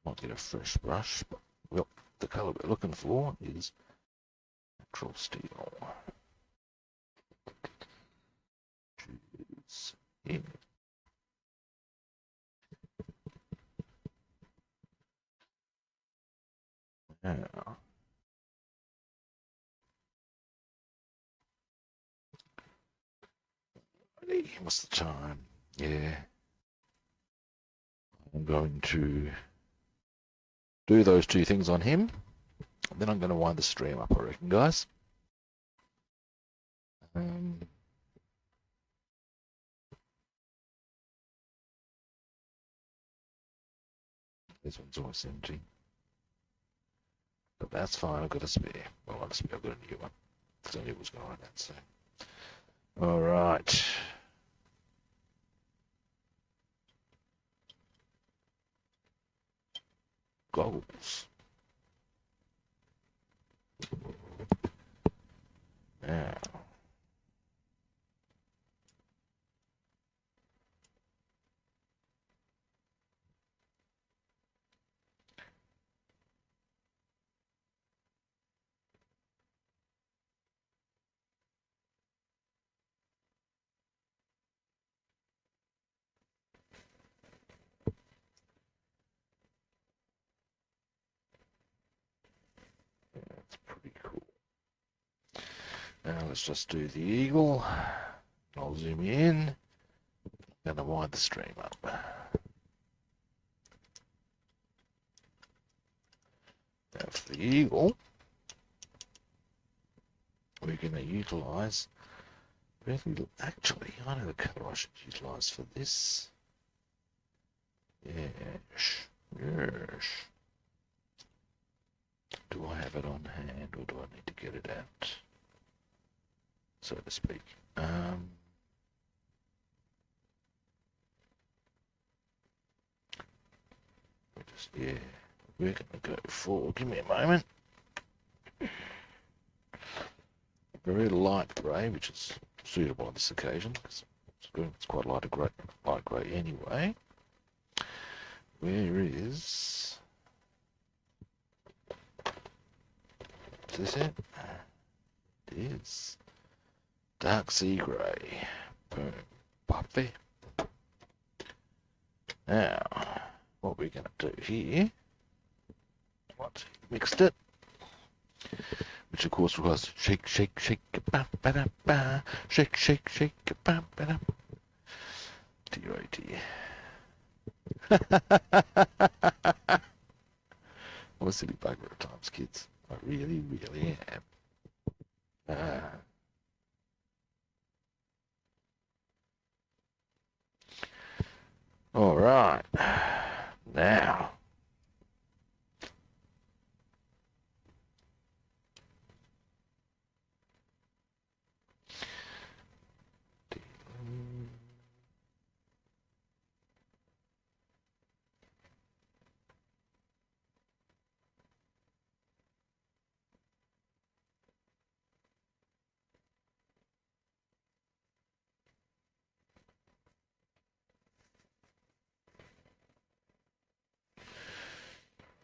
Speaker 1: might get a fresh brush, but well, the colour we're looking for is natural steel. Choose here. Now, what's the time? Yeah. I'm going to do those two things on him. Then I'm going to wind the stream up, I reckon, guys. This one's always empty. But that's fine, I've got a spare. Well, not a spare, I've got a new one. Because I knew it was going to run out, so. Alright. Goggles. Now. That's pretty cool. Now let's just do the eagle. I'll zoom in. And I'll wind the stream up. Now for the eagle, we're going to utilise, actually, I know the colour I should utilise for this. Yes, yes. Do I have it on hand or do I need to get it out, so to speak? Yeah, we're going to go for, give me a moment, very light grey, which is suitable on this occasion, because it's quite light grey anyway. Where is this it? It is dark sea grey. Boom. Puffy. Now, what we're going to do here, once we mixed it, which of course requires shake, shake, shake, ba ba da ba, shake, shake, shake, ba ba da. Dear, oh dear. I'm a silly bugger at times, kids. I really, really am. All right. Now,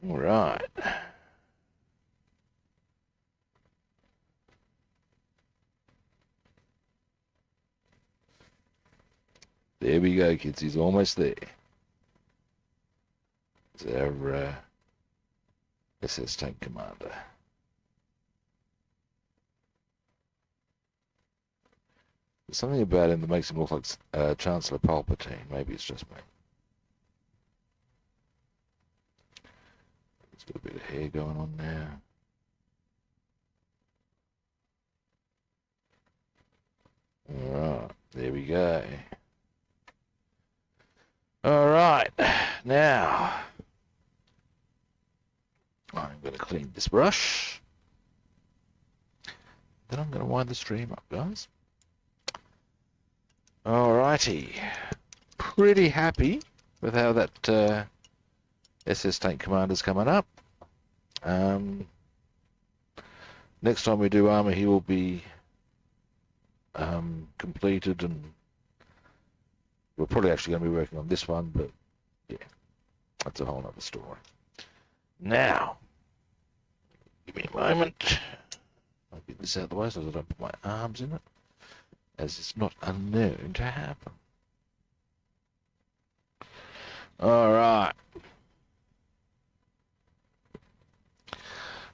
Speaker 1: All right. There we go, kids. He's almost there. It's our SS Tank Commander. There's something about him that makes him look like Chancellor Palpatine. Maybe it's just me. He's got a bit of hair going on now. Alright, there we go. Alright, now I'm going to clean this brush. Then I'm going to wind the stream up, guys. Alrighty. Pretty happy with how that SS Tank Commander's coming up. Next time we do armor, he will be completed, and we're probably actually going to be working on this one, but yeah, that's a whole other story. Now, give me a moment. I'll get this out of the way so that I don't put my arms in it, as it's not unknown to happen. Alright.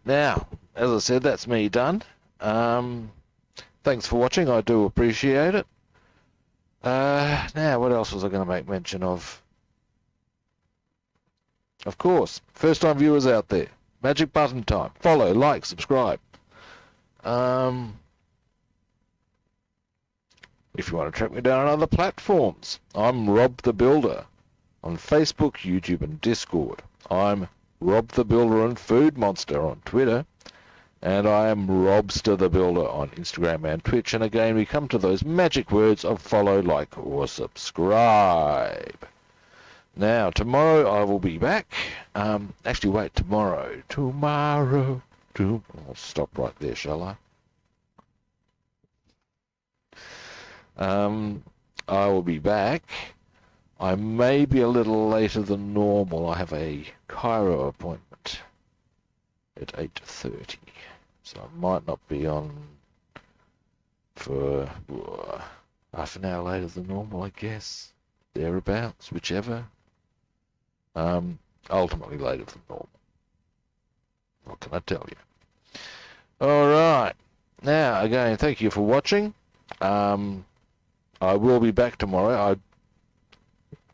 Speaker 1: Now, as I said, that's me done. Thanks for watching, I do appreciate it. Now, what else was I going to make mention of? Of course, first time viewers out there, magic button time. Follow, like, subscribe. If you want to track me down on other platforms, I'm Rob the Builder on Facebook, YouTube and Discord. I'm Rob the Builder and Food Monster on Twitter. And I am Robster the Builder on Instagram and Twitch. And again, we come to those magic words of follow, like, or subscribe. Now, tomorrow I will be back. Actually, wait, tomorrow. I'll stop right there, shall I? I will be back. I may be a little later than normal. I have a Cairo appointment at 8:30. So I might not be on for half an hour later than normal, I guess. Thereabouts, whichever. Ultimately later than normal. What can I tell you? Alright. Now, again, thank you for watching. I will be back tomorrow. I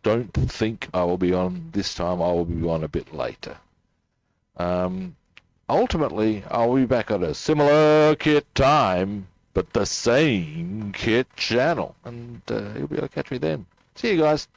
Speaker 1: don't think I will be on this time. I will be on a bit later. Ultimately, I'll be back at a similar kit time, but the same kit channel. And you'll be able to catch me then. See you guys.